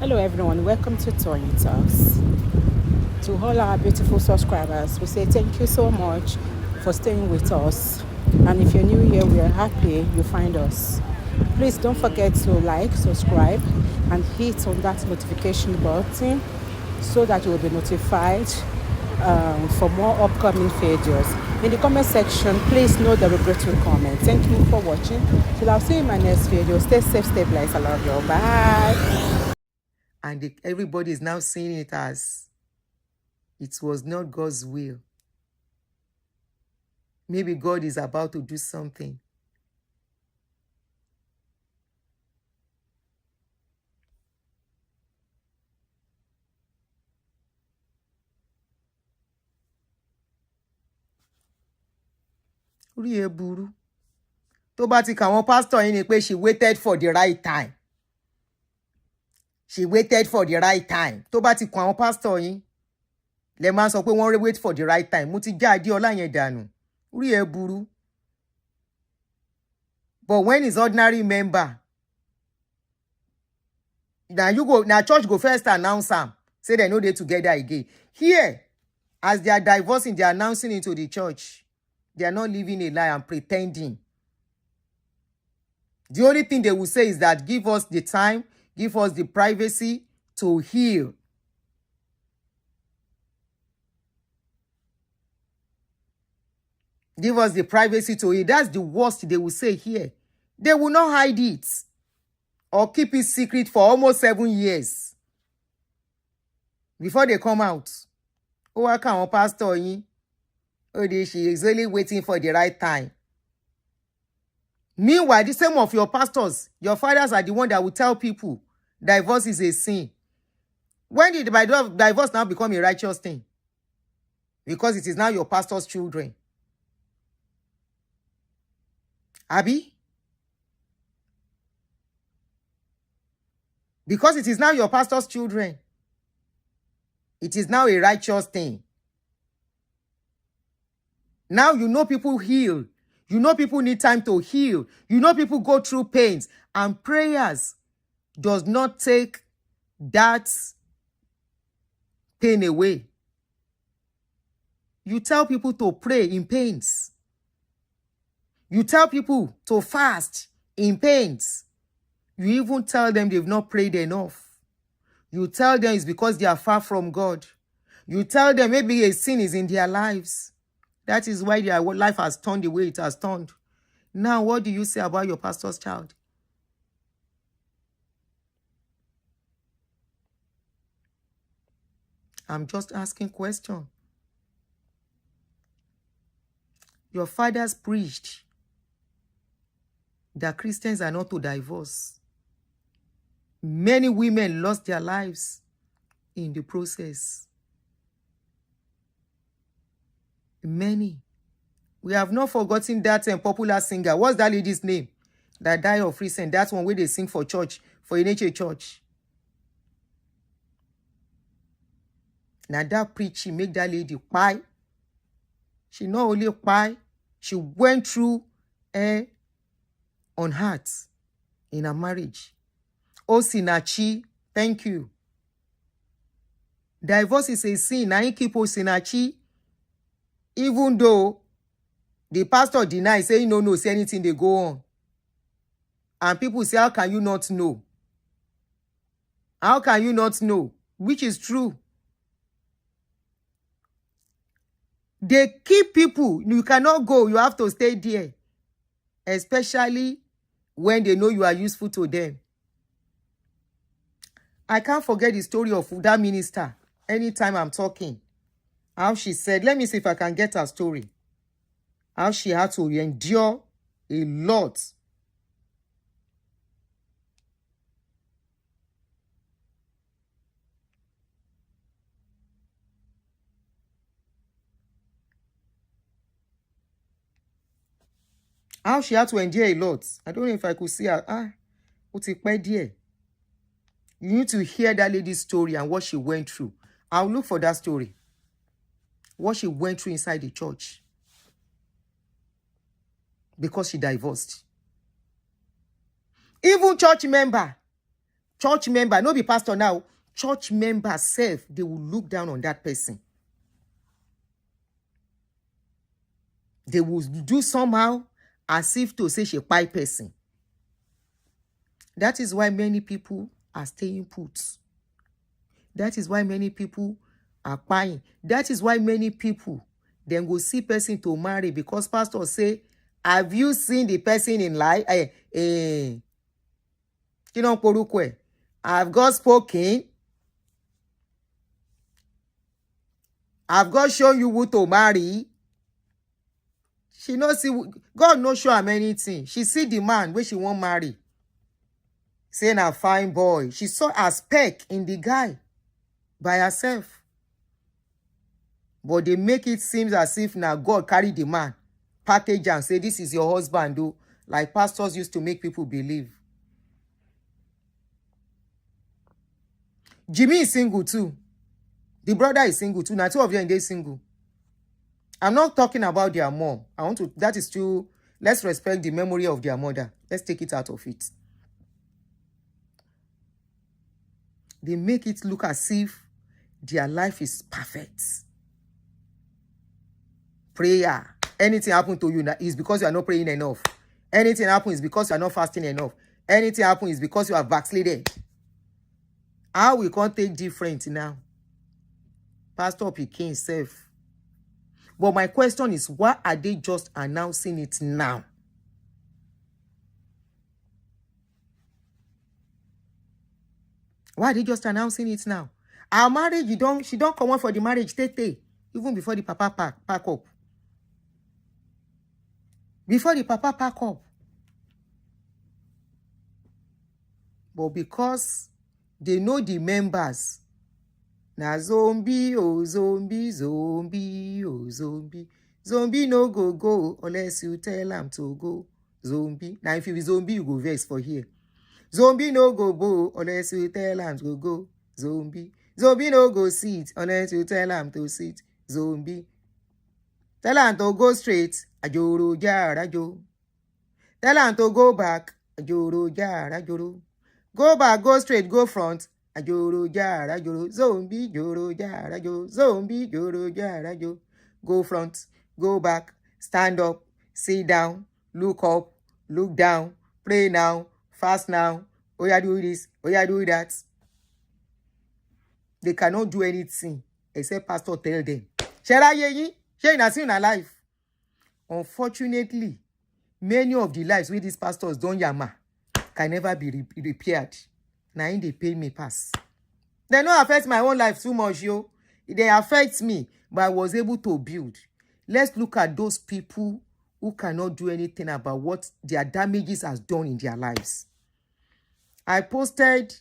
Hello everyone, welcome to Tony Talks. To all our beautiful subscribers, we say thank you so much for staying with us. And if you're new here, we are happy you find us. Please don't forget to like, subscribe, and hit on that notification button so that you will be notified for more upcoming videos. In the comment section, please know the regretful comment. Thank you for watching. Till I'll see you in my next video. Stay safe, stay blessed. I love you. Bye. And everybody is now seeing it as it was not God's will. Maybe God is about to do something. Orí ẹ burú. Tó bá ti kà wọ́n pastor yín ni pé she waited for the right time. She waited for the right time. Tó bá ti kà wọ́n pastor yín, lẹ máa sọ pé wọ́n wait for the right time. Mo ti já Adéọlá yẹn dànù. Orí ẹ burú. But when it's ordinary member, now church go first announce am, say they know they together again. Here, as they are divorcing, they are announcing into the church. They are not living a lie and pretending. The only thing they will say is that give us the time, give us the privacy to heal. Give us the privacy to heal. That's the worst they will say here. They will not hide it or keep it secret for almost 7 years before they come out. Oh, I can't pastor yin. Oh, she is only waiting for the right time. Meanwhile, the same of your pastors, your fathers are the one that will tell people divorce is a sin. When did divorce now become a righteous thing? Because it is now your pastor's children. Abi? Because it is now your pastor's children. It is now a righteous thing. Now you know people heal. You know people need time to heal. You know people go through pains. And prayers does not take that pain away. You tell people to pray in pains. You tell people to fast in pains. You even tell them they've not prayed enough. You tell them it's because they are far from God. You tell them maybe a sin is in their lives. That is why their life has turned the way it has turned. Now, what do you say about your pastor's child? I'm just asking question. Your fathers preached that Christians are not to divorce. Many women lost their lives in the process. Many. We have not forgotten that popular singer. What's that lady's name? That died of recent. That's one way they sing for church, for NHA church. Now that preaching make that lady cry. She not only cry, she went through on heart in her marriage. Oh, Sinachi, thank you. Divorce is a sin. I keep Sinachi. Even though the pastor denies, saying no, see anything they go on. And people say, how can you not know? How can you not know? Which is true. They keep people. You cannot go. You have to stay there. Especially when they know you are useful to them. I can't forget the story of that minister. Anytime I'm talking. How she said, let me see if I can get her story. How she had to endure a lot. How she had to endure a lot. I don't know if I could see her. You need to hear that lady's story and what she went through. I'll look for that story. What she went through inside the church. Because she divorced. Even church member church member, no be pastor now, church member self, they will look down on that person. They will do somehow as if to say she a pie person. That is why many people are staying put. That is why many people are buying. That is why many people then go see person to marry, because pastor say, have you seen the person in life? I've God spoken. I've God shown you who to marry. She no see, God no show her anything. She see the man where she won't marry. Saying a fine boy. She saw a speck in the guy by herself. But they make it seem as if now God carry the man, package and say, this is your husband, though. Like pastors used to make people believe. Jimmy is single too. The brother is single too. Now two of you are single. I'm not talking about their mom. That is too, let's respect the memory of their mother. Let's take it out of it. They make it look as if their life is perfect. Prayer. Anything happen to you is because you are not praying enough. Anything happens is because you are not fasting enough. Anything happens is because you are backslided. How we can't take different now? Pastor Pikin self. But my question is, why are they just announcing it now? Why are they just announcing it now? Our marriage, she don't come on for the marriage, even before the papa pack up. Before the papa pack up. But because they know the members, now zombie, oh zombie, zombie, oh zombie. Zombie no go unless you tell them to go. Zombie. Now if you be zombie, you go vex for here. Zombie no go unless you tell them to go. Zombie. Zombie no go sit unless you tell them to sit. Zombie. Tell them to go straight. Ajoro jarajo. Tell them to go back. Ajoro jarajoro. Go back, go straight, go front. Ajoro jarajoro. Zombie joro jarajo. Zombie joro jarajo. Go front, go back, stand up, sit down, look up, look down, pray now, fast now. Oh yeah, do this. Oh yeah, do that. They cannot do anything except pastor tell them. Shall ye? Shall you see in life? Unfortunately, many of the lives with these pastors don't yama can never be repaired. Now they pay me pass. They don't affect my own life too much, yo. They affect me, but I was able to build. Let's look at those people who cannot do anything about what their damages has done in their lives. I posted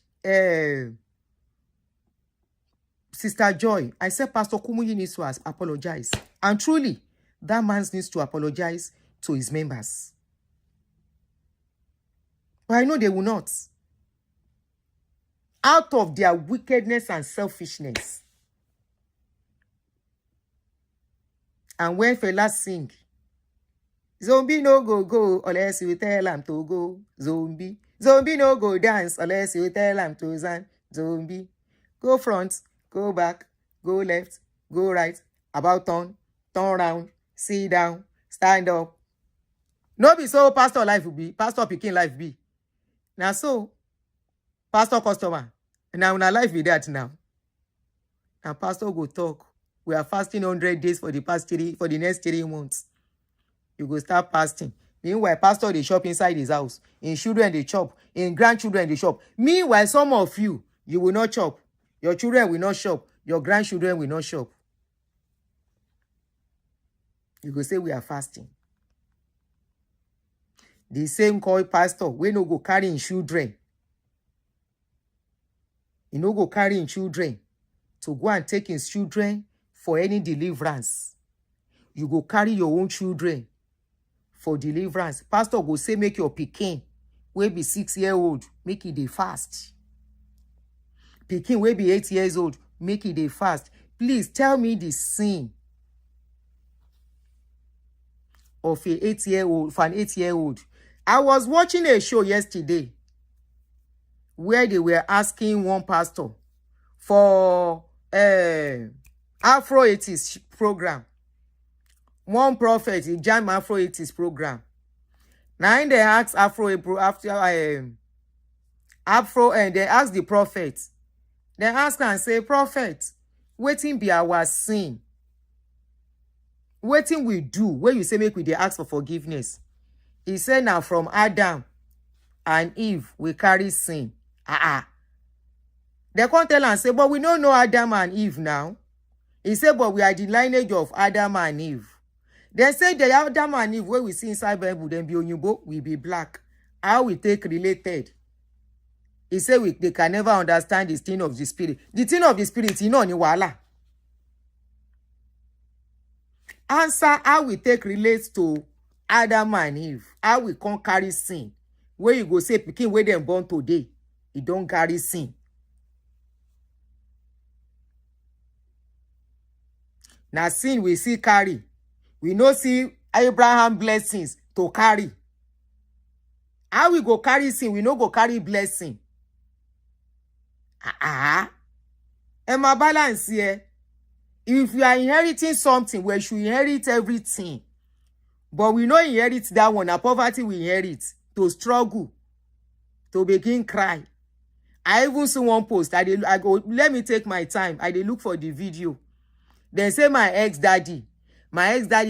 Sister Joy. I said Pastor Kumuyi needs to apologize. And truly, that man needs to apologize to his members. But I know they will not. Out of their wickedness and selfishness. And when fellas sing, zombie no go unless you tell them to go. Zombie. Zombie no go dance unless you tell them to dance. Zombie. Go front, go back, go left, go right, about turn round, sit down, stand up. No be so pastor life will be, pastor Pikin life be. Now so, pastor customer, now una life be that now. And pastor go talk. We are fasting 100 days for the next 3 months. You go start fasting. Meanwhile, pastor they shop inside his house. In children they chop. In grandchildren they shop. Meanwhile, some of you will not chop. Your children will not shop. Your grandchildren will not shop. You go say we are fasting. The same called pastor, we no go carrying children. You no go carrying children to go and take his children for any deliverance. You go carry your own children for deliverance. Pastor go say make your pikin, wey be 6-year-old, make it dey fast. Pikin wey be 8 years old, make it dey fast. Please tell me the sin of an 8-year-old, for an 8-year-old. I was watching a show yesterday where they were asking one pastor for Afro 80s program. One prophet, he joined Afro 80s program. Now they asked Afro, and they asked the prophet. They ask and say, prophet, waiting be our sin. Waiting we do, where you say make we dey ask for forgiveness. He said now from Adam and Eve we carry sin. They can't tell and say, but we don't know Adam and Eve now. He said, but we are the lineage of Adam and Eve. They say the Adam and Eve, where we see inside Bible, then be Onyubo, we be black. How we take related? He said they can never understand the thing of the spirit. The thing of the spirit, you know, ni wala. Answer how we take relates to Adam and Eve. How we can't carry sin. Where you go say, pikin where them born today, you don't carry sin. Now sin we see carry. We no see Abraham blessings to carry. How we go carry sin, we no go carry blessing. Emma balance here. If you are inheriting something, we should inherit everything. But we no inherit that one. A poverty we inherit. To struggle. To begin cry. I even see one post. I go, let me take my time. I dey look for the video. They say my ex-daddy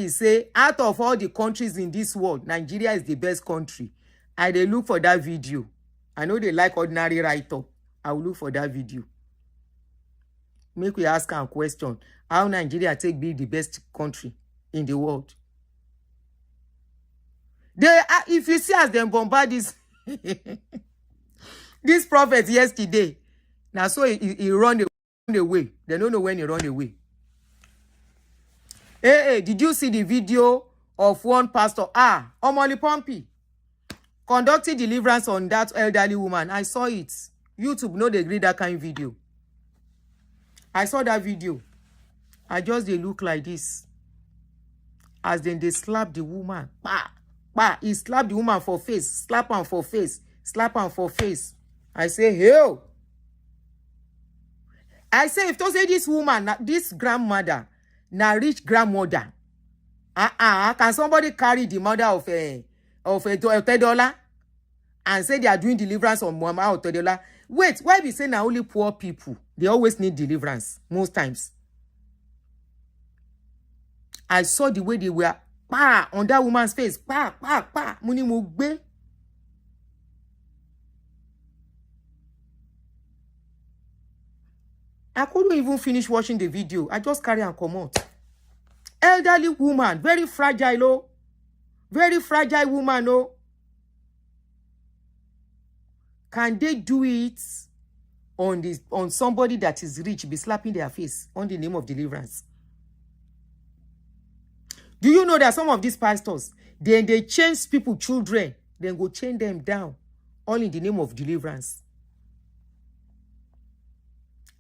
say, out of all the countries in this world, Nigeria is the best country. I dey look for that video. I know they like ordinary write-up. I will look for that video. Make we ask a question. How Nigeria take be the best country in the world? They, if you see as them bombard this, this prophet yesterday, now so he run away. They don't know when he run away. Hey, did you see the video of one pastor? Omoli Pompi conducting deliverance on that elderly woman. I saw it. YouTube no they read that kind of video. I saw that video. I just they look like this. As then they slap the woman. He slapped the woman for face. Slap her for face. Slap her for face. I say, hell. I say, if to say this woman, this grandmother, na rich grandmother, can somebody carry the mother of a $10 and say they are doing deliverance on Mama or $10? Wait, why be saying now only poor people? They always need deliverance, most times. I saw the way they were on that woman's face. Muni mugbe. I couldn't even finish watching the video. I just carry and come out. Elderly woman, very fragile, oh. Very fragile woman, oh. Can they do it on somebody that is rich, be slapping their face on the name of deliverance? Do you know that some of these pastors, then they change people, children, then go chain them down, all in the name of deliverance?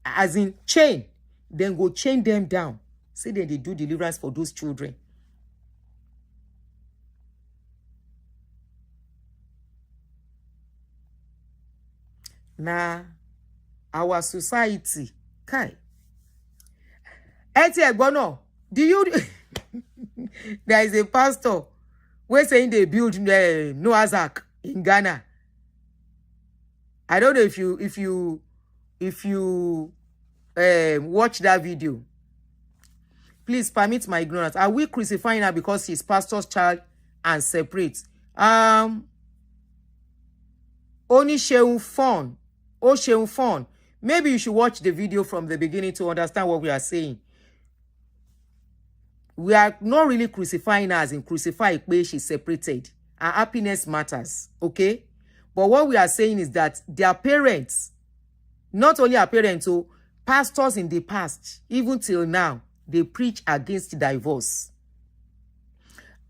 As in chain, then go chain them down. Say then they do deliverance for those children. Now, our society, kai. Do you there is a pastor where saying they build Noah's Ark in Ghana. I don't know if you watch that video. Please permit my ignorance. Are we crucifying her because she's pastor's child and separate? Only Sheun Fon. Oh, Sheun Fon. Maybe you should watch the video from the beginning to understand what we are saying. We are not really crucifying her as in crucify where she's separated. Her happiness matters, okay? But what we are saying is that their parents, not only our parents, so pastors in the past, even till now, they preach against divorce.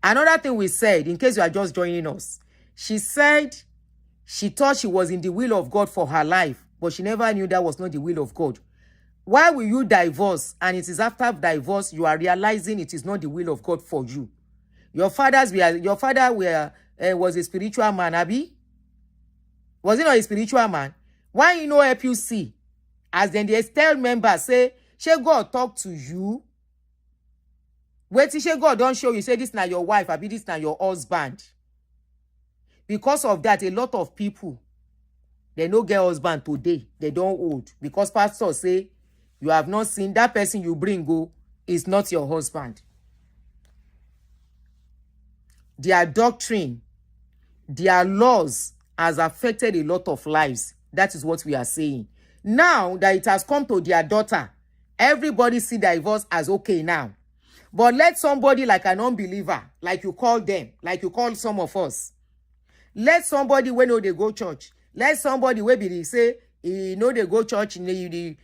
Another thing we said, in case you are just joining us, she said she thought she was in the will of God for her life, but she never knew that was not the will of God. Why will you divorce? And it is after divorce you are realizing it is not the will of God for you. Your father was a spiritual man, Abi? Was he not a spiritual man? Why you no help you see? As then they tell members, say, shey God talk to you? Wait till shey God don't show you, say this na your wife, abi this na your husband. Because of that, a lot of people, they no get husband today. They don't hold. Because pastor say, you have not seen that person you bring go is not your husband. Their doctrine, their laws has affected a lot of lives. That is what we are saying. Now that it has come to their daughter, everybody see divorce as okay now. But let somebody like an unbeliever, like you call them, like you call some of us, let somebody when they go church, let somebody wey believe say he know they go church,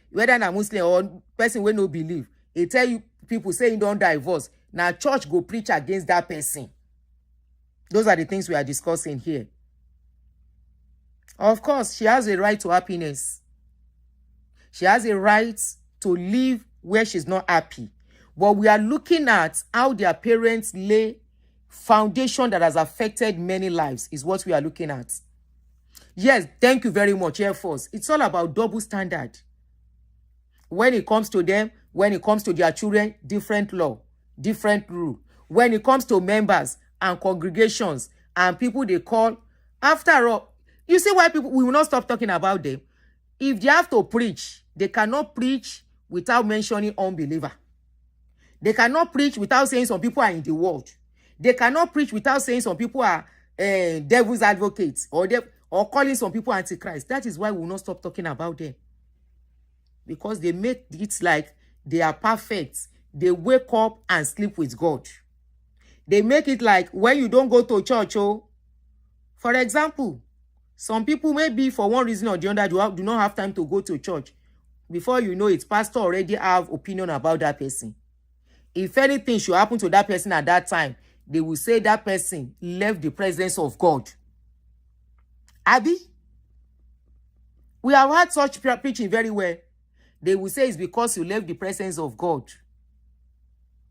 whether na Muslim or person wey no believe, he tell you people say he don't divorce. Now church go preach against that person. Those are the things we are discussing here. Of course, she has a right to happiness. She has a right to live where she's not happy. But we are looking at how their parents lay foundation that has affected many lives is what we are looking at. Yes, thank you very much, Air Force. It's all about double standard. When it comes to them, when it comes to their children, different law, different rule. When it comes to members and congregations and people they call, after all, you see why people, we will not stop talking about them. If they have to preach, they cannot preach without mentioning unbeliever. They cannot preach without saying some people are in the world. They cannot preach without saying some people are devil's advocates or calling some people antichrist. That is why we will not stop talking about them. Because they make it like they are perfect. They wake up and sleep with God. They make it like when you don't go to church, for example, some people maybe for one reason or the other do not have time to go to church. Before you know it, pastor already have opinion about that person. If anything should happen to that person at that time, they will say that person left the presence of God. Abi, we have had such preaching very well. They will say it's because you left the presence of God.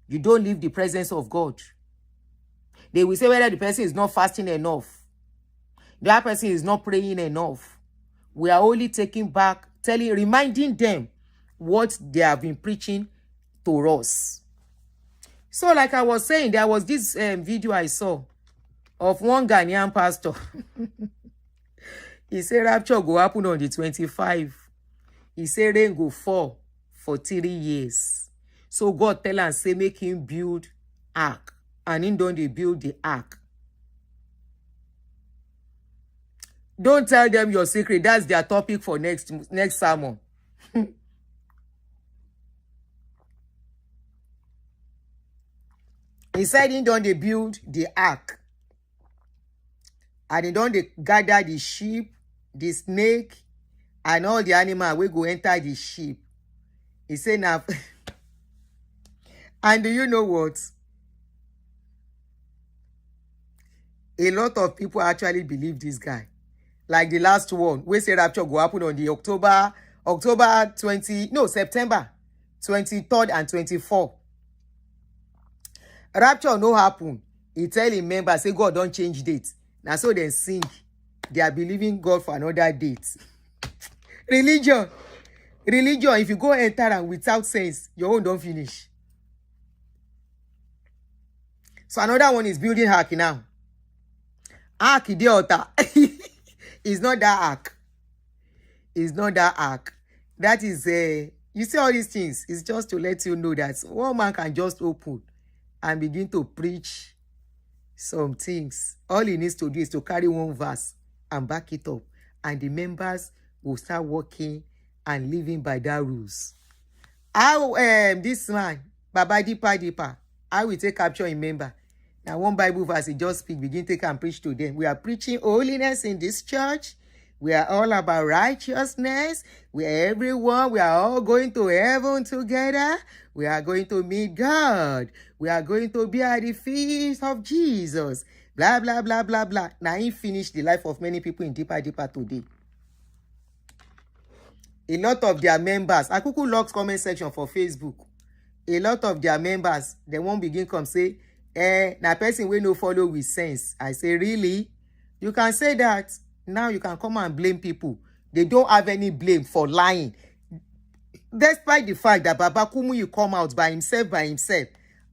You don't leave the presence of God. They will say whether the person is not fasting enough. That person is not praying enough. We are only taking back, reminding them what they have been preaching to us. So like I was saying, there was this video I saw of one Ghanaian pastor. He said rapture go happen on the 25th. He said rain go fall for 3 years. So God tell and say make him build ark. And in don't they build the ark. Don't tell them your secret. That's their topic for next sermon. He said he don't they build the ark. And he don't they gather the sheep, the snake, and all the animal will go enter the sheep. He said now. And do you know what? A lot of people actually believe this guy. Like the last one, we say rapture go happen on the September 23rd and 24th. Rapture no happen. He tell him members, say God don't change date. Now so they sing. They are believing God for another date. Religion, if you go enter and without sense, your own don't finish. So another one is building ark now. Ark, idiota. It's not that ark. It's not that ark. That is, you see all these things. It's just to let you know that one man can just open and begin to preach some things. All he needs to do is to carry one verse and back it up. And the members will start working and living by that rules. How this man, Baba Dipa, I will take capture in member. Now one Bible verse, he just speak, begin take and preach to them. We are preaching holiness in this church. We are all about righteousness. We are all going to heaven together. We are going to meet God. We are going to be at the feast of Jesus. Blah, blah, blah, blah, blah. Now he finished the life of many people in deeper today. A lot of their members, I could log comment section for Facebook. A lot of their members, they won't begin come say, na person we no follow with sense. I say, really? You can say that. Now you can come and blame people. They don't have any blame for lying. Despite the fact that Baba Kumuyi come out by himself.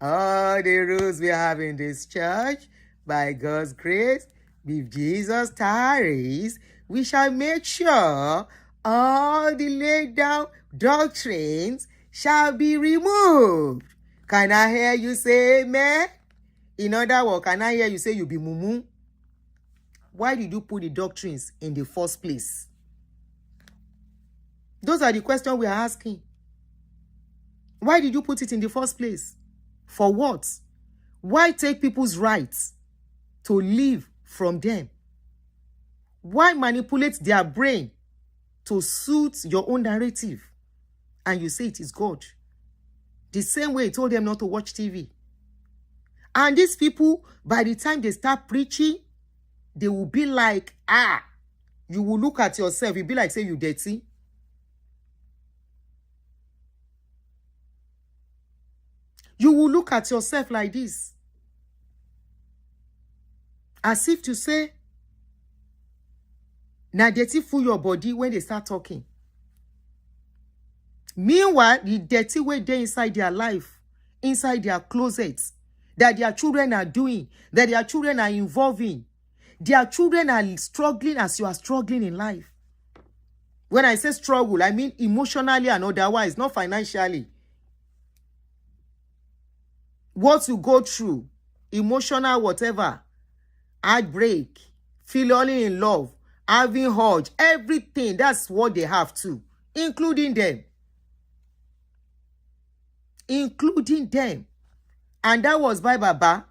All the rules we have in this church, by God's grace, if Jesus tarries, we shall make sure all the laid down doctrines shall be removed. Can I hear you say amen? In other words, can I hear you say you be mumu? Why did you put the doctrines in the first place? Those are the questions we are asking. Why did you put it in the first place? For what? Why take people's rights to live from them? Why manipulate their brain to suit your own narrative? And you say it is God. The same way he told them not to watch TV. And these people, by the time they start preaching, they will be like, you will look at yourself, you'll be like, say you dirty. You will look at yourself like this. As if to say, now dirty fool your body when they start talking. Meanwhile, the dirty way they inside their life, inside their closets, that their children are doing, that their children are involving. Their children are struggling as you are struggling in life. When I say struggle, I mean emotionally and otherwise, not financially. What you go through, emotional whatever, heartbreak, falling in love, having urge, everything, that's what they have too, including them. Including them. And that was by Baba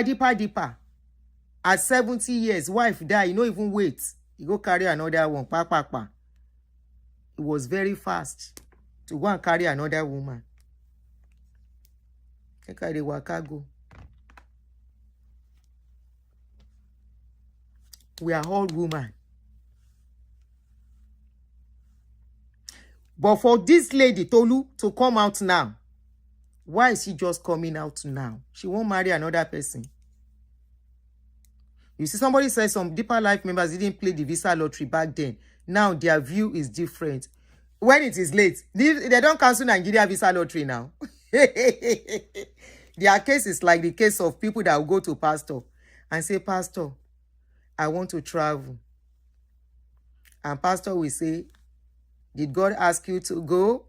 Deeper. At 70 years, wife died, you no even wait. You go carry another one, pa. It was very fast to go and carry another woman. Carry Wakago. We are all women. But for this lady, Tolu, to come out now, why is she just coming out now? She won't marry another person. You see, somebody said some Deeper Life members didn't play the visa lottery back then. Now their view is different. When it is late, they don't cancel Nigeria visa lottery now. Their case is like the case of people that will go to pastor and say, Pastor, I want to travel. And pastor will say, did God ask you to go?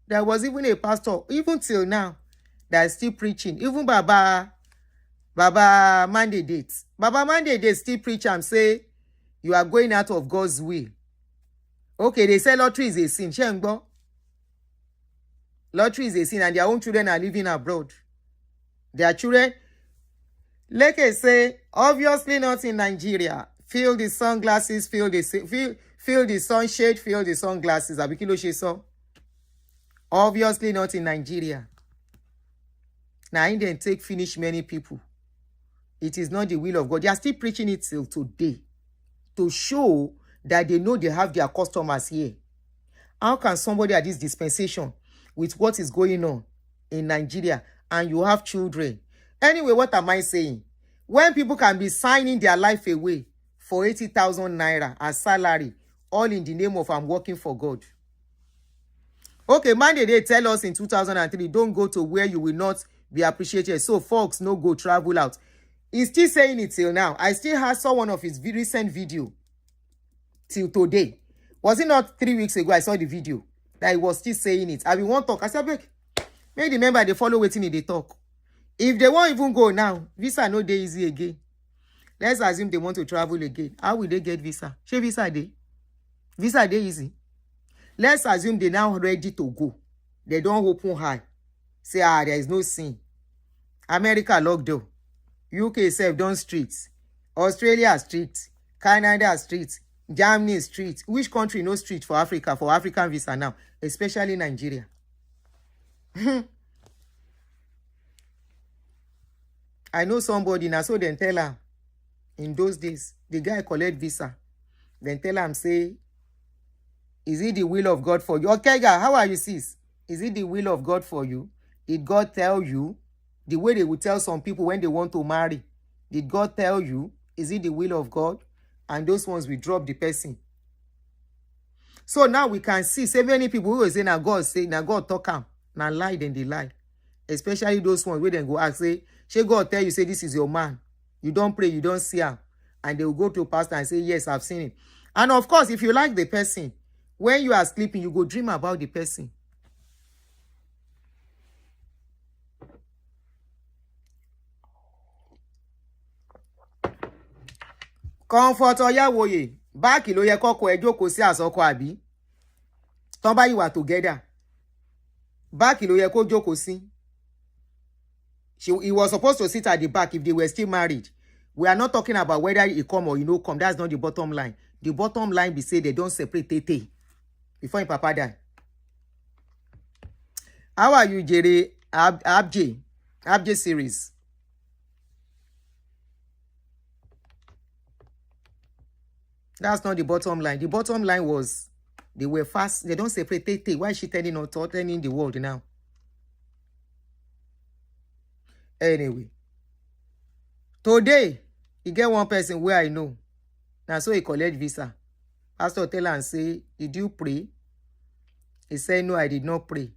There was even a pastor, even till now, that is still preaching. Even Baba Monday dates. Baba Monday dates still preach and say, you are going out of God's will. Okay, they say lottery is a sin. Shengbo. Lottery is a sin and their own children are living abroad. Their children, like I say, obviously not in Nigeria. Feel the sunglasses, feel the sunshade, feel the sunglasses. Abikilo Sheso. Obviously not in Nigeria. Now, I didn't take finish many people. It is not the will of God. They are still preaching it till today to show that they know they have their customers here. How can somebody at this dispensation with what is going on in Nigeria and you have children? Anyway, what am I saying? When people can be signing their life away for 80,000 naira as salary, all in the name of I'm working for God. Okay, Monday they tell us in 2003, don't go to where you will not be appreciated. So folks, no go travel out. He's still saying it till now. I still saw one of his recent video till today. Was it not 3 weeks ago I saw the video that he was still saying it? I will want talk. I said, make the member they follow waiting in the talk. If they won't even go now, visa no day easy again. Let's assume they want to travel again. How will they get visa? She visa day. Visa day easy. Let's assume they now ready to go. They don't open high. Say, there is no sin. America locked door. UK self done streets. Australia street. Canada street. Germany street. Which country no street for Africa, for African visa now? Especially Nigeria. I know somebody now, so then tell her, in those days, the guy collect visa. Then tell him, say, is it the will of God for you? Okay, guy, how are you, sis? Is it the will of God for you? Did God tell you? The way they would tell some people when they want to marry. Did God tell you? Is it the will of God? And those ones will drop the person. So now we can see so many people who will say, now God talk am, now lie, then they lie. Especially those ones where they go ask, say, shey God tell you, say, this is your man. You don't pray, you don't see him. And they will go to a pastor and say, yes, I've seen him. And of course, if you like the person, when you are sleeping, you go dream about the person. Comfort Oyawoye, báàkì ló yẹ kọ́kọ́ ẹ jókòó sí àsọkọ àbí? Tán bá ìwà together. Báàkì ló yẹ kó jókòó sí. He was supposed to sit at the back if they were still married. We are not talking about whether he come or he no come. That's not the bottom line. The bottom line be say they don't separate Tete before him papa die. How are you, Jerry? Abj series. That's not the bottom line. The bottom line was they were fast. They don't separate Tete. Why is she telling the world now? Anyway, today, you get one person where I know. Now, so he collect visa. Pastor tell and say, did you pray? He said, no, I did not pray.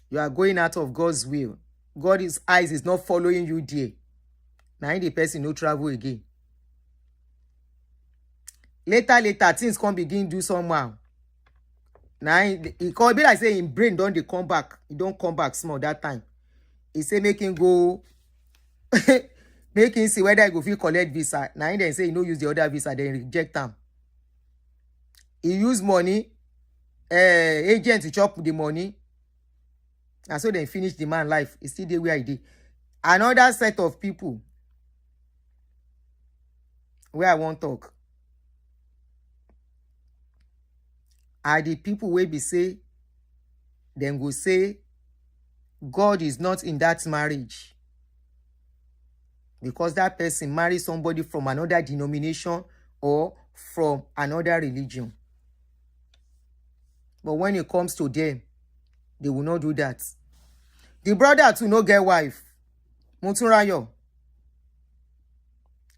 You are going out of God's will. God's eyes is not following you there. Now, the person no travel again. Later, things can begin do somehow. Now, he called me like say him brain don't they come back. He don't come back small that time. He say make him go, make him see whether he go feel collect visa. Now, he then say he no use the other visa, then reject them. He use money, agent to chop the money. And so then finish the man life. He still there where he did. Another set of people where I won't talk are the people where be say, then go say, God is not in that marriage. Because that person marries somebody from another denomination or from another religion. But when it comes to them, they will not do that. The brother too no get wife. Muturayo.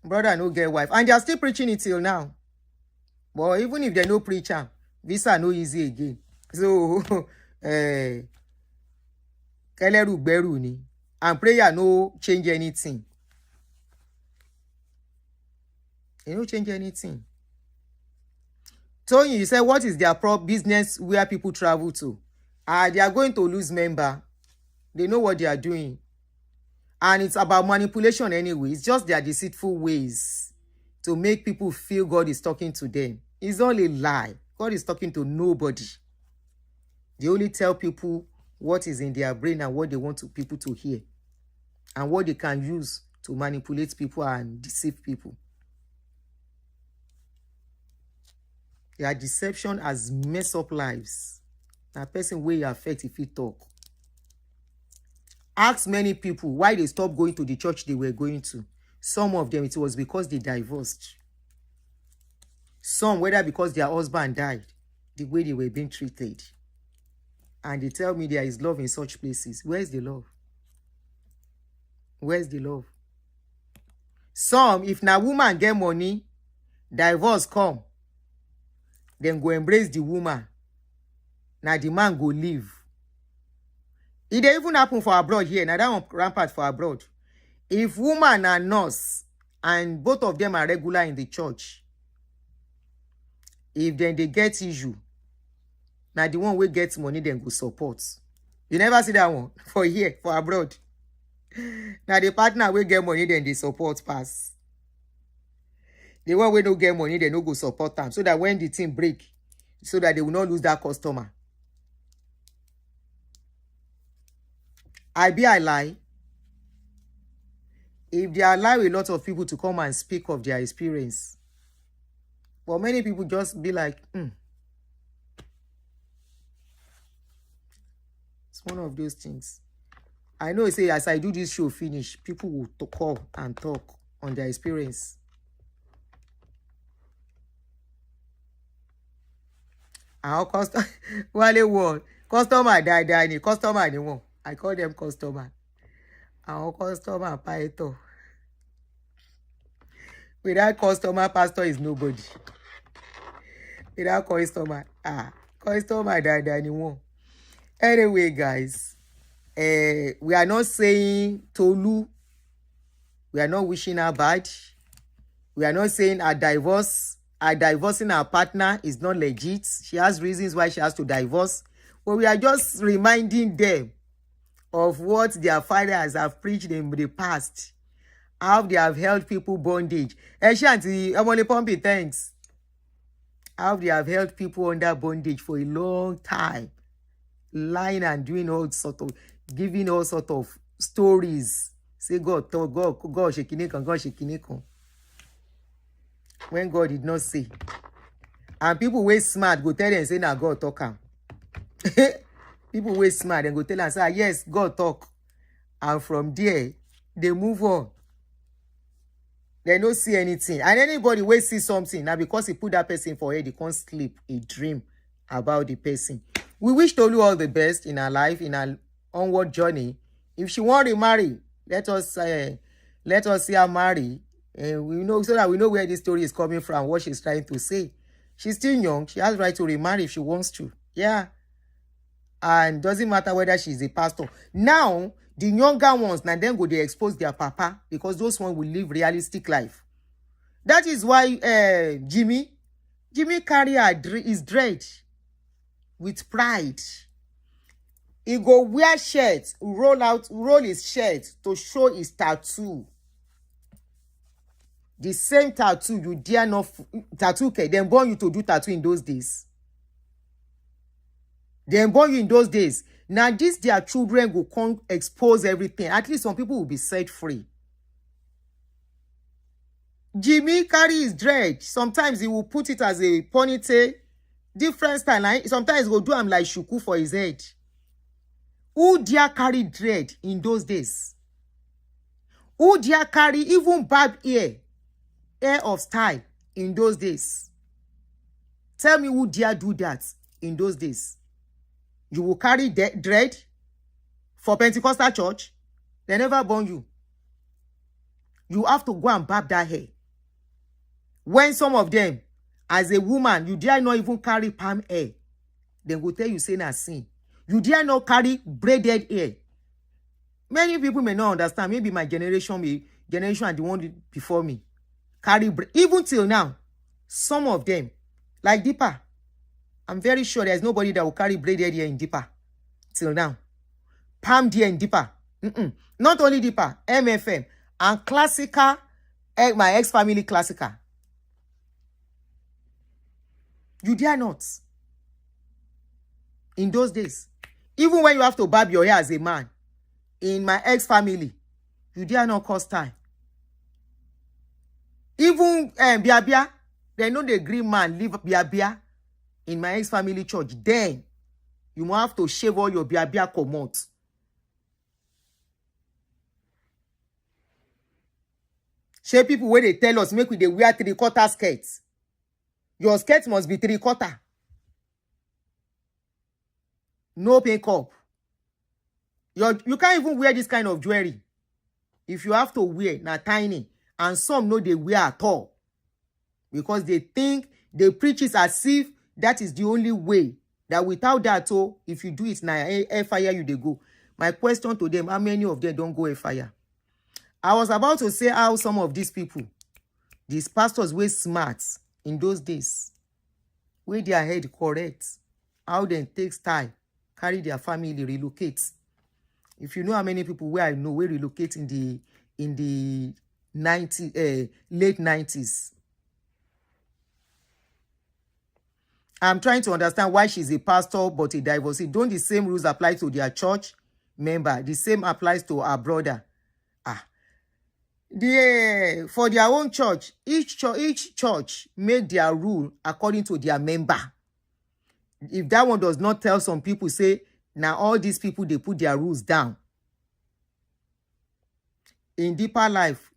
Brother no get wife. And they are still preaching it till now. But even if they no preacher, visa no easy again. So, Keleru Beru ni. And prayer no change anything. It no change anything. Tony, you said, what is their business where people travel to? They are going to lose member. They know what they are doing. And it's about manipulation anyway. It's just their deceitful ways to make people feel God is talking to them. It's all a lie. God is talking to nobody. They only tell people what is in their brain and what they want people to hear. And what they can use to manipulate people and deceive people. Their deception has messed up lives. A person will affect if he talk. Ask many people why they stopped going to the church they were going to. Some of them, it was because they divorced. Some, whether because their husband died, the way they were being treated. And they tell me there is love in such places. Where's the love? Where's the love? Some, if na woman get money, divorce come, then go embrace the woman. Now the man go leave. It dey even happen for abroad here. Now that one rampant for abroad. If woman and nurse and both of them are regular in the church, if then they get issue, now the one wey get money then go support. You never see that one for here, for abroad. Now the partner wey get money then they support pass. The one wey no get money they no go support them. So that when the thing break, so that they will not lose that customer. I lie. If they allow a lot of people to come and speak of their experience, but many people just be like, It's one of those things. I know, say, as I do this show finish, people will call and talk on their experience. Our customer, customer die, customer anyone. I call them customer. Our customer python. Without customer, pastor is nobody. Without customer. Customer that anyone. Anyway, guys, we are not saying Tolu. We are not wishing her bad. We are not saying divorcing her partner is not legit. She has reasons why she has to divorce. But we are just reminding them of what their fathers have preached in the past. How they have held people bondage. Shanti, I'm only pumping, thanks. How they have held people under bondage for a long time. Lying and doing giving all sort of stories. Say God talk, God shekinikan, God shekinikan. When God did not say. And people way smart go tell them say na God talk am. People way smart and go tell them say yes, God talk. And from there, they move on. They don't see anything. And anybody will see something now because he put that person for head, he can't sleep, a dream about the person. We wish Tolu all the best in her life, in her onward journey. If she want to marry, let us see her marry. And we know so that we know where this story is coming from, what she's trying to say. She's still young. She has right to remarry if she wants to. Yeah. And doesn't matter whether she's a pastor. Now, the younger ones, now then go they expose their papa because those ones will live realistic life. That is why Jimmy carry his dread with pride. He go wear shirts, roll his shirt to show his tattoo. The same tattoo you dare not tattoo. Okay, then born you to do tattoo in those days. They born you in those days. Now, their children will come expose everything. At least some people will be set free. Jimmy carry his dread. Sometimes he will put it as a ponytail. Different style. Sometimes he will do him like shuku for his head. Who dare carry dread in those days? Who dare carry even barb hair of style in those days? Tell me who dare do that in those days? You will carry dread for Pentecostal church. They never born you. You have to go and barb that hair. When some of them, as a woman, you dare not even carry palm hair. Then go tell you say na sin. You dare not carry braided hair. Many people may not understand. Maybe my generation and the one before me. Even till now, some of them, like Deepa, I'm very sure there's nobody that will carry braided hair in Deepa till now. Palm hair in Deepa. Not only Deepa, MFM, and classical, my ex-family classical. You dare not. In those days. Even when you have to barb your hair as a man, in my ex-family, you dare not cause time. Even Biabia, they know the green man live Biabia in my ex-family church. Then, you will have to shave all your Biabia commot. Shave people where they tell us, make we they wear 3/4 skirts. Your skirt must be 3/4. No makeup. You can't even wear this kind of jewelry. If you have to wear, na tiny. And some know they wear at all. Because they think, they preach it as if that is the only way. That without that, if you do it now, air fire you they go. My question to them, how many of them don't go air fire? I was about to say how some of these people, these pastors were smart in those days. Where their head correct. How they take style. Carry their family, relocate. If you know how many people where I know we relocate in the late 90s. I'm trying to understand why she's a pastor but a divorcee. Don't the same rules apply to their church member? The same applies to our brother. For their own church, each church make their rule according to their member. If that one does not tell some people, say, now all these people, they put their rules down. In deeper life,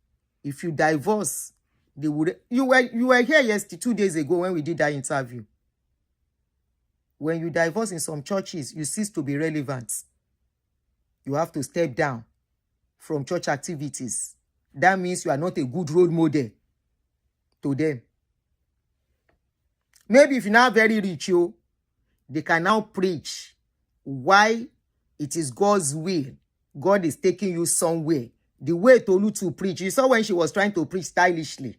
if you divorce, they would. You were here yesterday, 2 days ago when we did that interview. When you divorce in some churches, you cease to be relevant. You have to step down from church activities. That means you are not a good role model to them. Maybe if you're not very rich, they can now preach why it is God's will. God is taking you somewhere. The way Tolu to preach. You saw when she was trying to preach stylishly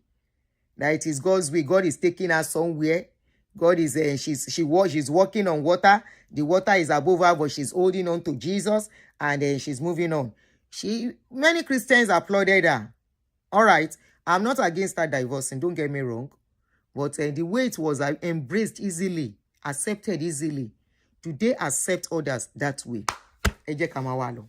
that it is God's will. God is taking her somewhere. God is she's walking on water. The water is above her, but she's holding on to Jesus, and then she's moving on. Many Christians applauded her. All right, I'm not against her divorcing. Don't get me wrong, but the way it was embraced easily, accepted easily. Do they accept others that way? Eje Kamawalo.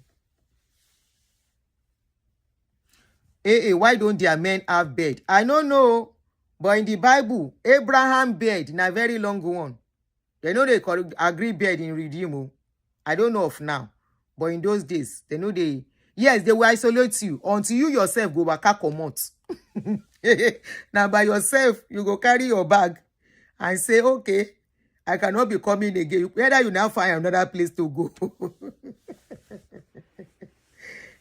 Why don't their men have bed? I don't know, but in the Bible, Abraham bed in a very long one. They know they agree bed in Redeem. I don't know of now, but in those days, they know yes, they will isolate you until you yourself go back a month. Now by yourself, you go carry your bag and say, okay, I cannot be coming again. Whether you now find another place to go.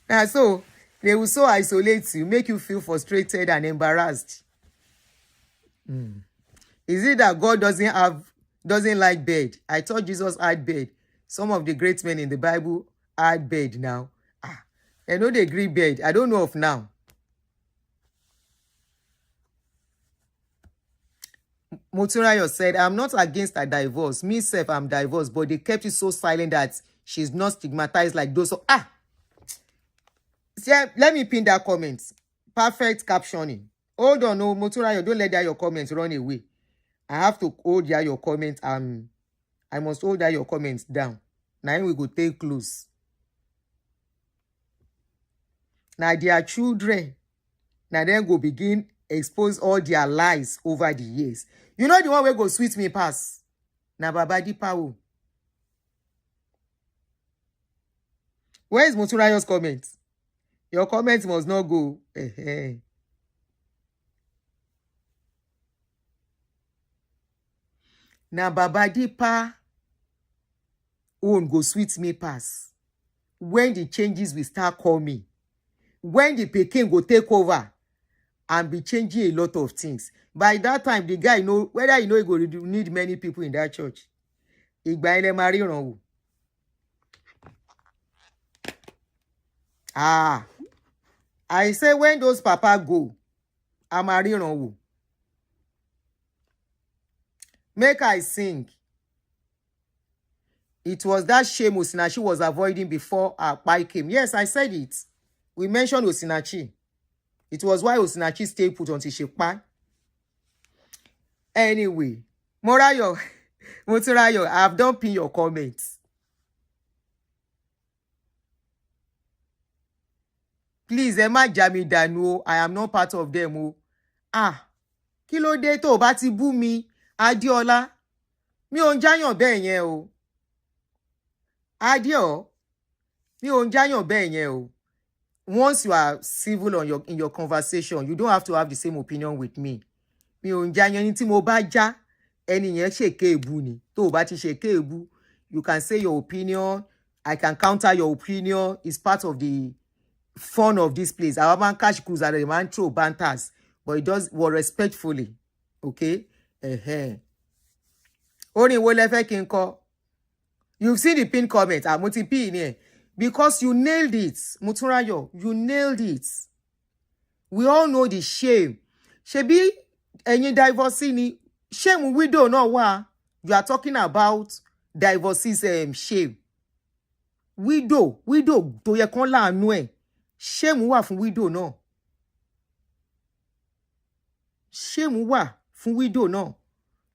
Now, so they will so isolate you, make you feel frustrated and embarrassed. Is it that God doesn't like bed? I thought Jesus had bed. Some of the great men in the Bible had bed now. I know they agree bed. I don't know of now. Moturayo said, I'm not against a divorce. Me self, I'm divorced, but they kept it so silent that she's not stigmatized like those. So, See, let me pin that comment. Perfect captioning. Hold on, no, Moturayo, don't let that your comments run away. I have to hold your comments. I must hold your comments down. Now we go take close. Now their children, now then go begin expose all their lies over the years. You know the one where go sweet me pass. Now Baba Dipawo. Where is Moturayo's comment? Your comments must not go. Now Baba Dipa own go sweet me pass. When the changes will start coming. When the Peking go take over and be changing a lot of things. By that time, the guy know whether he go need many people in that church. I say when those papa go, I'm a real. Make I sing. It was that shame Osinachi was avoiding before our pai came. Yes, I said it. We mentioned Osinachi. It was why Osinachi stayed put until she pai. Anyway, Moturayo, I've done pin your comments. Please, Emma Jami Danu, I am not part of them. Kí ló dé tó bá ti bú mi, Adiola. Mi ò ń jáyàn bẹ́ẹ̀ yẹn o. Adio, mi ò ń jáyàn bẹ́ẹ̀ yẹn o. Once you are civil in your conversation, you don't have to have the same opinion with me. Mi ò ń jáyàn ní tí mo bá já, ẹni yẹn ṣèké èbú ni. Tó bá ti ṣèké èbú, you can say your opinion. I can counter your opinion. It's part of the fun of this place. Our man cash cruise and the man throw banters, but it does respectfully. Okay? Only wo lẹ fẹ́ kí n kọ. You've seen the pin comment. Mo ti pin here. Because you nailed it, Moturayo. You nailed it. We all know the shame. Ṣebí ẹ̀yin divorcee ni shame widow náà wà. You are talking about divorcee's shame. Widow tó yẹ kán láàánú ẹ̀. Shame wà fún widow náà. Shame wà fún widow náà.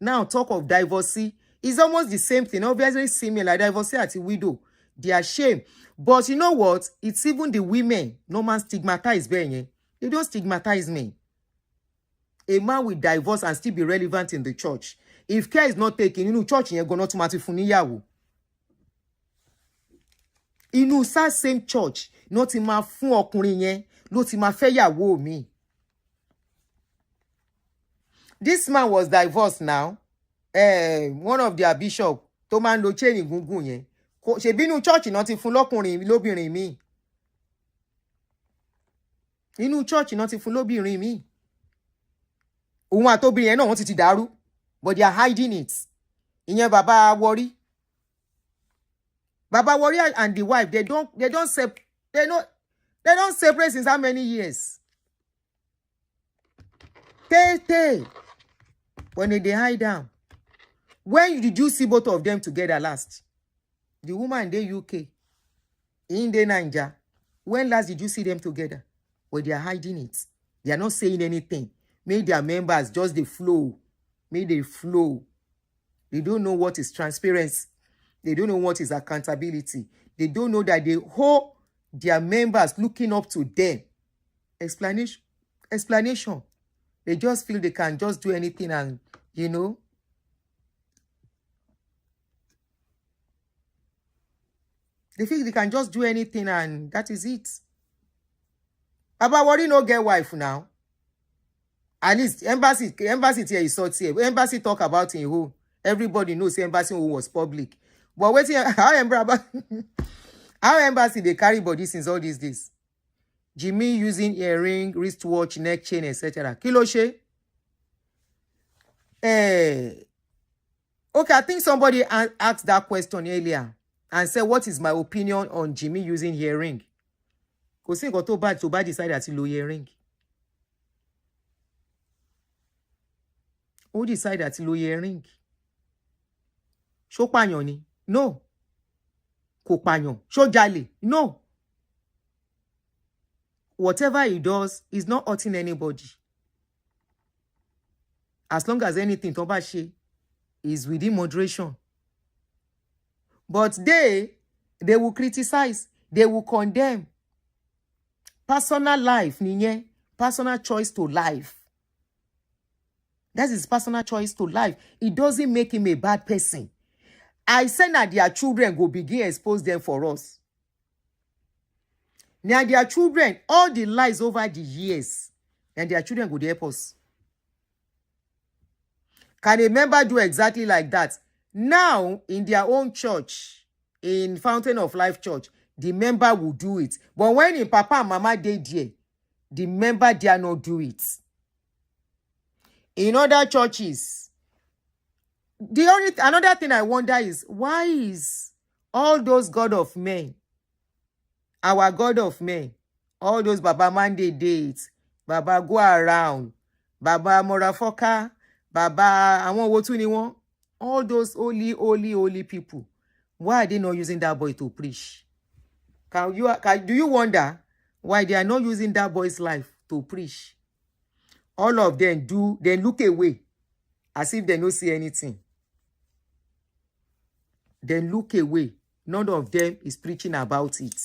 Now talk of divorcee. It's almost the same thing. Obviously similar. Divorcee àti widow. They are shame. But you know what? It's even the women. No man stigmatize bẹ́ẹ̀. They don't stigmatize me. A man will divorce and still be relevant in the church. If care is not taken, inú church yẹn gan-an tó máa ti fún níyàwó. Inú same church no ti máa fún ọkùnrin yẹn ló ti máa fẹ́ yàwó mi. This man was divorced now. One of their bishop tó máa ń lo chain gungun yẹn. Ṣebí inú church náà ti fún lọ́kùnrin lóbìnrin mi. Inú church náà ti fún lóbìnrin mi. Òun àtobìnrin yẹn náà wọ́n ti dàrú. but they are hiding it. Ìyẹn Baba Worry. Baba Worry and the wife, they don't separate since how many years? When they hide down. When did you see both of them together last? The woman in the UK, in the Niger. When last did you see them together? Well, they are hiding it. They are not saying anything. Make their members just the flow. Make they flow. They don't know what is transparency. They don't know what is accountability. They don't know that they hold their members looking up to them. Explanation. They just feel they can just do anything and, you know. They feel they can just do anything and that is it. Baba Worry no get wife now. At least embassy here is sort here. Embassy talk about in who. Everybody knows embassy who was public. But waiting, how embassy they carry body since all these days? Jimmy using earring, wristwatch, neck chain, etc. Kiloshe. Okay, I think somebody asked that question earlier and said, what is my opinion on Jimmy using earring? Kò sí nǹkan tó bá decide àti lo earring. Ó decide àti lo earring. Ṣó pààyàn ni? No. Kò pààyàn. Ṣó jalè? No. Whatever he does is not hurting anybody. As long as anything tó bá ṣe is within moderation. But they will criticize. They will condemn. Personal life, nìyẹn. Personal choice to life. That is personal choice to life. It doesn't make him a bad person. I said that their children go begin expose them for us. Now their children, all the lies over the years, and their children go help us. Can a member do exactly like that? Now, in their own church, in Fountain of Life Church, the member will do it. But when in Papa and Mama dey there, the member dare not do it. In other churches, another thing I wonder is, why is all those God of men, our God of men, all those Baba Monday dates, Baba go around, Baba Morafoka, Baba àwọn wo tún ni wọ́n, all those holy people, why are they not using that boy to preach? Do you wonder why they are not using that boy's life to preach? All of them they look away as if they don't see anything. They look away. None of them is preaching about it.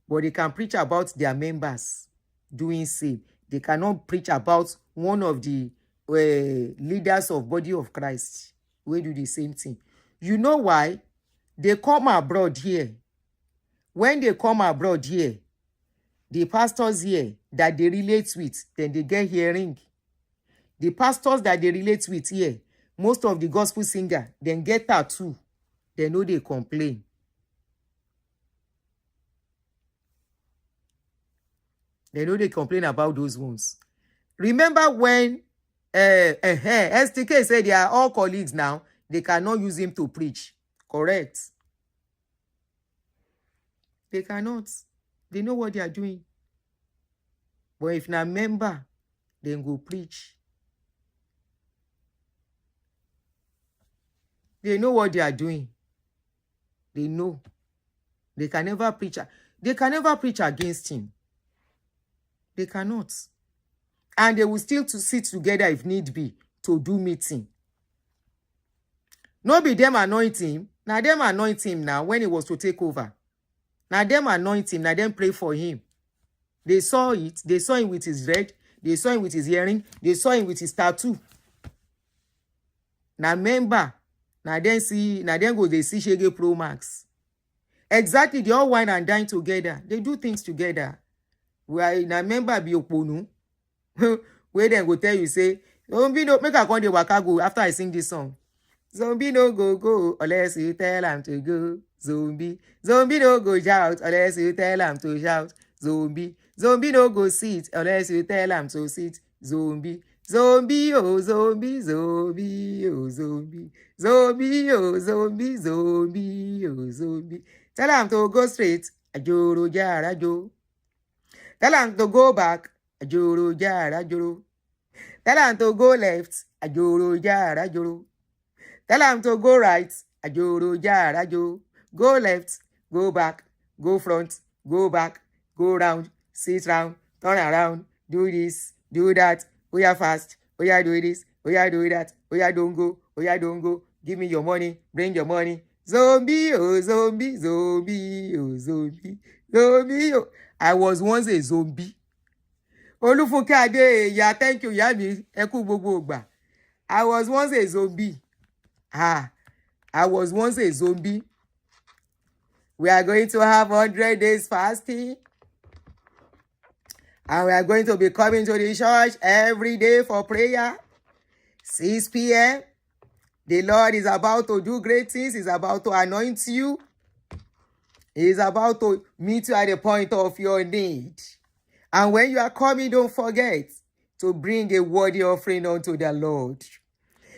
But they can preach about their members doing same. They cannot preach about one of the leaders of body of Christ. We do the same thing. You know why? They come abroad here. When they come abroad here, the pastors here that they relate with, then they get hearing. The pastors that they relate with here, most of the gospel singer, then get tattoo. They know they complain. They know they complain about those ones. Remember when STK said they are all colleagues now, they cannot use him to preach. Correct. They cannot. They know what they are doing. But if not member, then go preach. They know what they are doing. They know. They can never preach. They can never preach against him. They cannot. And they will still sit together if need be to do meeting. No be them anoint him. Now them anoint him now when he was to take over. Now them anoint him. Now them pray for him. They saw it. They saw him with his red. They saw him with his earring. They saw him with his tattoo. Now member. Now then go they see Shege Pro Max. Exactly. They all wine and dine together. They do things together. Now member be oponu. Where then go tell you say, zombie no make a go dey waka go after I sing this song. Zombie no go unless you tell him to go. Zombie no go shout unless you tell him to shout. Zombie no go sit unless you tell him to sit. Zombie Zombie, oh, zombie, zombie, oh, zombie. Zombie, oh, zombie, zombie, oh, zombie. Tell him to go straight. Ajoro jara jo. Tell him to go back. Ajoro jara joro. Tell him to go left. Ajoro jara joro. Tell him to go right. Ajoro jara jo. Go left. Go back. Go front. Go back. Go round. Sit round. Turn around. Do this. Do that. Oya fast. Oya do this. Oya do that. Oya don't go. Oya don't go. Give me your money. Bring your money. Zombie, oh, zombie, zombie, oh, zombie, zombie, oh. I was once a zombie. Olufunke Ade, yeah, thank you, Yami. Eku gbogbo ogba. I was once a zombie. I was once a zombie. We are going to have 100 days fasting. And we are going to be coming to the church every day for prayer. 6 p.m. The Lord is about to do great things. He's about to anoint you. He's about to meet you at the point of your need. And when you are coming, don't forget to bring a worthy offering unto the Lord.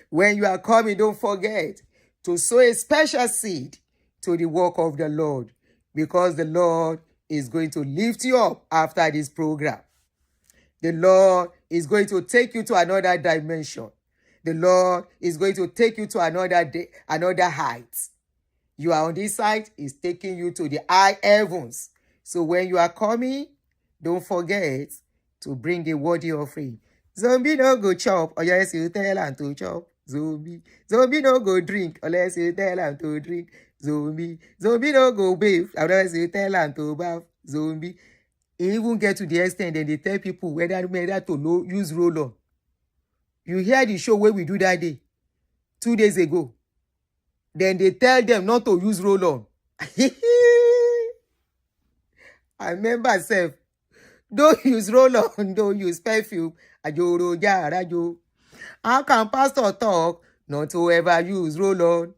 When you are coming, don't forget to sow a special seed to the work of the Lord, because the Lord is going to lift you up after this program. The Lord is going to take you to another dimension. The Lord is going to take you to another height. You are on this side, He's taking you to the high heavens. So when you are coming, don't forget to bring a worthy offering. Zombie no go chop unless you tell him to chop. Zombie no go drink unless you tell him to drink. Zombie no go bathe unless you tell him to bath. Zombie. It even get to the extent that they tell people whether to use roll-on. You hear the show where we do that day, 2 days ago. Then they tell them not to use roll-on. I remember myself. Don't use roll-on, don't use perfume. Ajoro jara jo. How can pastor talk not to ever use roll-on?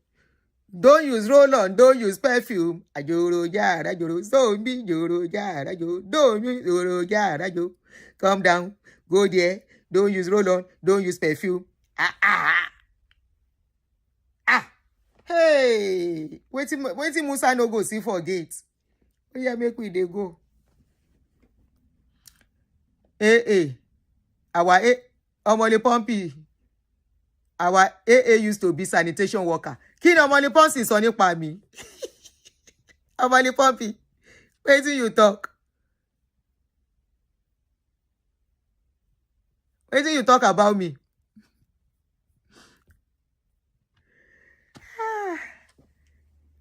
Don't use roll-on, don't use perfume. Ajoro jara joro. Zombie joro jara jo. Don't use joro jara jo. Calm down. Go there. Don't use roll-on, don't use perfume. Hey, waiting Musa no go see for gate. Oh yeah, make we dey go. Our Omole Pumpy. Our AA used to be sanitation worker. Kí ni Omole Pumpy sọ nípa mi? Omole Pumpy, wetin you talk? Wetin you talk about me?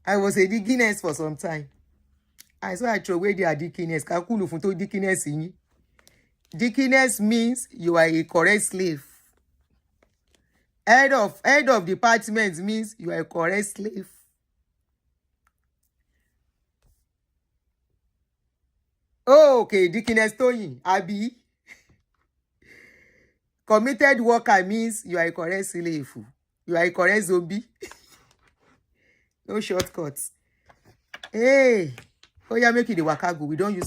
I was a deaconess for some time. I saw I throw away the deaconess. Kakulu fun to deaconess yin. Deaconess means you are a correct slave. Head of department means you are a correct slave. Oh, okay, deaconess Toyin, Abi. Committed worker means you are a correct slave. You are a correct zombie. No shortcuts. Hey, oh yeah, make it the waka go. We don't use